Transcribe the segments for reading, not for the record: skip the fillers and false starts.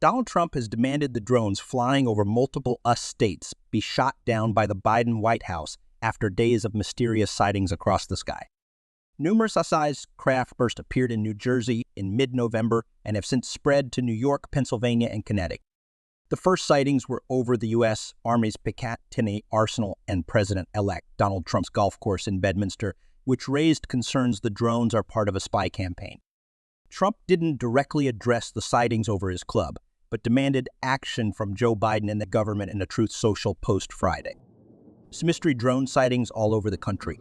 Donald Trump has demanded the drones flying over multiple US states be shot down by the Biden White House after days of mysterious sightings across the sky. Numerous sized craft first appeared in New Jersey in mid-November and have since spread to New York, Pennsylvania, and Connecticut. The first sightings were over the U.S. Army's Picatinny arsenal and President-elect Donald Trump's golf course in Bedminster, which raised concerns the drones are part of a spy campaign. Trump didn't directly address the sightings over his club, but demanded action from Joe Biden and the government in a Truth Social post Friday. Some mystery drone sightings all over the country.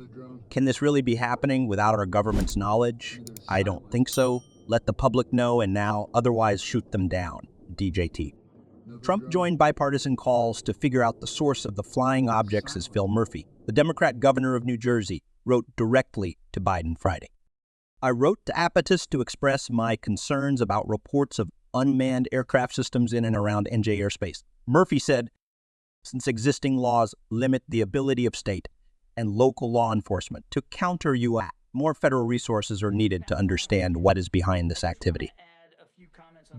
Can this really be happening without our government's knowledge? I don't think so. Let the public know and now, otherwise shoot them down. DJT. Trump joined bipartisan calls to figure out the source of the flying objects as Phil Murphy, the Democrat governor of New Jersey, wrote directly to Biden Friday. I wrote to Apatis to express my concerns about reports of unmanned aircraft systems in and around NJ airspace. Murphy said, since existing laws limit the ability of state and local law enforcement to counter U.S., more federal resources are needed to understand what is behind this activity.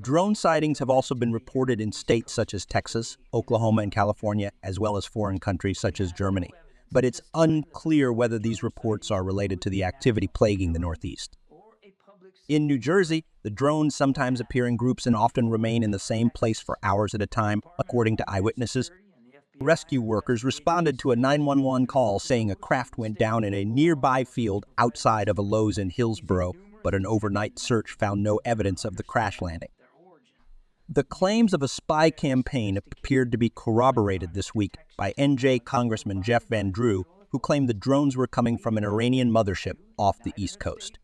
Drone sightings have also been reported in states such as Texas, Oklahoma, and California, as well as foreign countries such as Germany. But it's unclear whether these reports are related to the activity plaguing the Northeast. In New Jersey, the drones sometimes appear in groups and often remain in the same place for hours at a time, according to eyewitnesses. Rescue workers responded to a 911 call saying a craft went down in a nearby field outside of a Lowe's in Hillsborough, but an overnight search found no evidence of the crash landing. The claims of a spy campaign appeared to be corroborated this week by NJ Congressman Jeff Van Drew, who claimed the drones were coming from an Iranian mothership off the East Coast.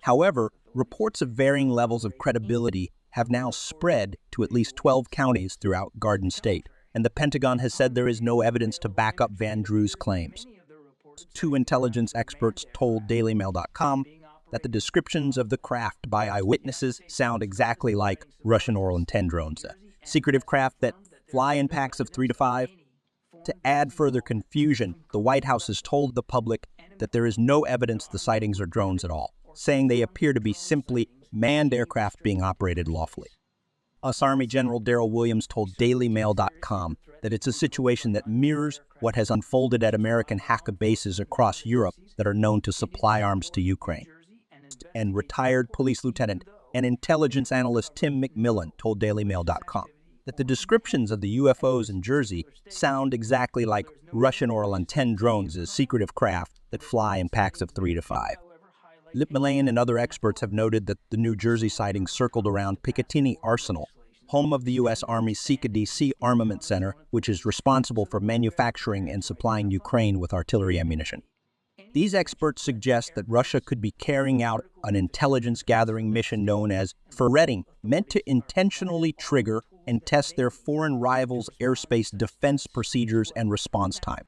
However, reports of varying levels of credibility have now spread to at least 12 counties throughout Garden State, and the Pentagon has said there is no evidence to back up Van Drew's claims. Two intelligence experts told DailyMail.com that the descriptions of the craft by eyewitnesses sound exactly like Russian Orlan-10 drones, secretive craft that fly in packs of 3 to 5. To add further confusion, the White House has told the public that there is no evidence the sightings are drones at all, saying they appear to be simply manned aircraft being operated lawfully. US Army General Darrell Williams told DailyMail.com that it's a situation that mirrors what has unfolded at American Haka bases across Europe that are known to supply arms to Ukraine. And retired police lieutenant and intelligence analyst Tim McMillan told DailyMail.com that the descriptions of the UFOs in Jersey sound exactly like Russian Orlan-10 drones as secretive craft that fly in packs of 3 to 5. Lipmalayan and other experts have noted that the New Jersey sightings circled around Picatinny Arsenal, home of the U.S. Army's Sika-DC Armament Center, which is responsible for manufacturing and supplying Ukraine with artillery ammunition. These experts suggest that Russia could be carrying out an intelligence-gathering mission known as ferreting, meant to intentionally trigger and test their foreign rivals' airspace defense procedures and response time.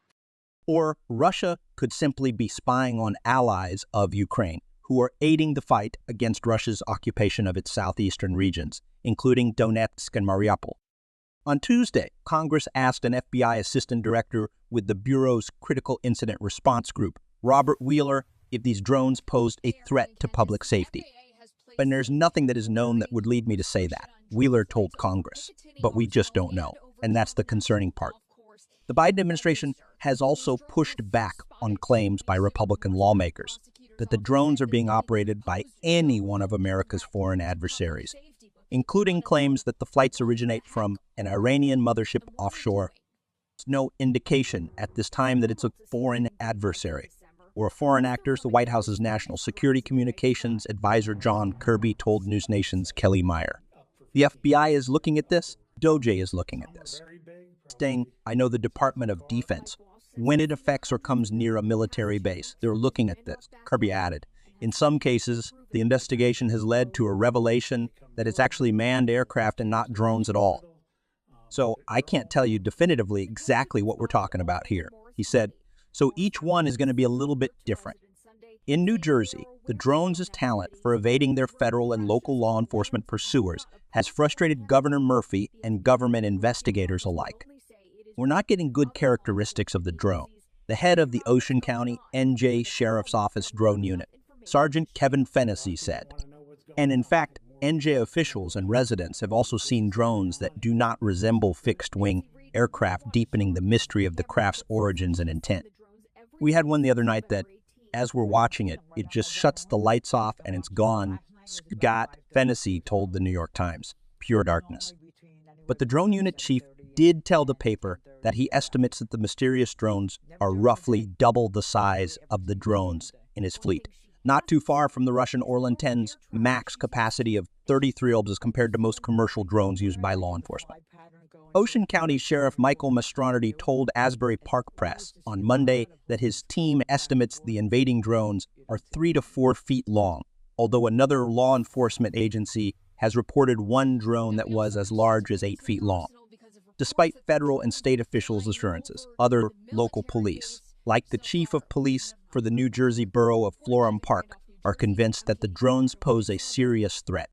Or Russia could simply be spying on allies of Ukraine, who are aiding the fight against Russia's occupation of its southeastern regions, including Donetsk and Mariupol. On Tuesday, Congress asked an FBI assistant director with the Bureau's Critical Incident Response Group, Robert Wheeler, if these drones posed a threat to public safety. But there's nothing that is known that would lead me to say that, Wheeler told Congress. But we just don't know, and that's the concerning part. The Biden administration has also pushed back on claims by Republican lawmakers that the drones are being operated by any one of America's foreign adversaries, including claims that the flights originate from an Iranian mothership offshore. There's no indication at this time that it's a foreign adversary or a foreign actor, the White House's National Security Communications Advisor John Kirby told News Nation's Kelly Meyer. The FBI is looking at this. DOJ is looking at this. Saying, I know the Department of Defense, when it affects or comes near a military base, they're looking at this, Kirby added. In some cases, the investigation has led to a revelation that it's actually manned aircraft and not drones at all. So I can't tell you definitively exactly what we're talking about here, he said. So each one is going to be a little bit different. In New Jersey, the drones' talent for evading their federal and local law enforcement pursuers has frustrated Governor Murphy and government investigators alike. We're not getting good characteristics of the drone. The head of the Ocean County NJ Sheriff's Office Drone Unit, Sergeant Kevin Fennessy, said. And in fact, NJ officials and residents have also seen drones that do not resemble fixed-wing aircraft, deepening the mystery of the craft's origins and intent. We had one the other night that, as we're watching it, it just shuts the lights off and it's gone. Scott Fennessy told the New York Times, pure darkness. But the drone unit chief did tell the paper that he estimates that the mysterious drones are roughly double the size of the drones in his fleet. Not too far from the Russian Orlan-10's max capacity of 33 bulbs as compared to most commercial drones used by law enforcement. Ocean County Sheriff Michael Mastronardi told Asbury Park Press on Monday that his team estimates the invading drones are 3 to 4 feet long, although another law enforcement agency has reported one drone that was as large as 8 feet long. Despite federal and state officials' assurances, other local police, like the chief of police for the New Jersey borough of Florham Park, are convinced that the drones pose a serious threat.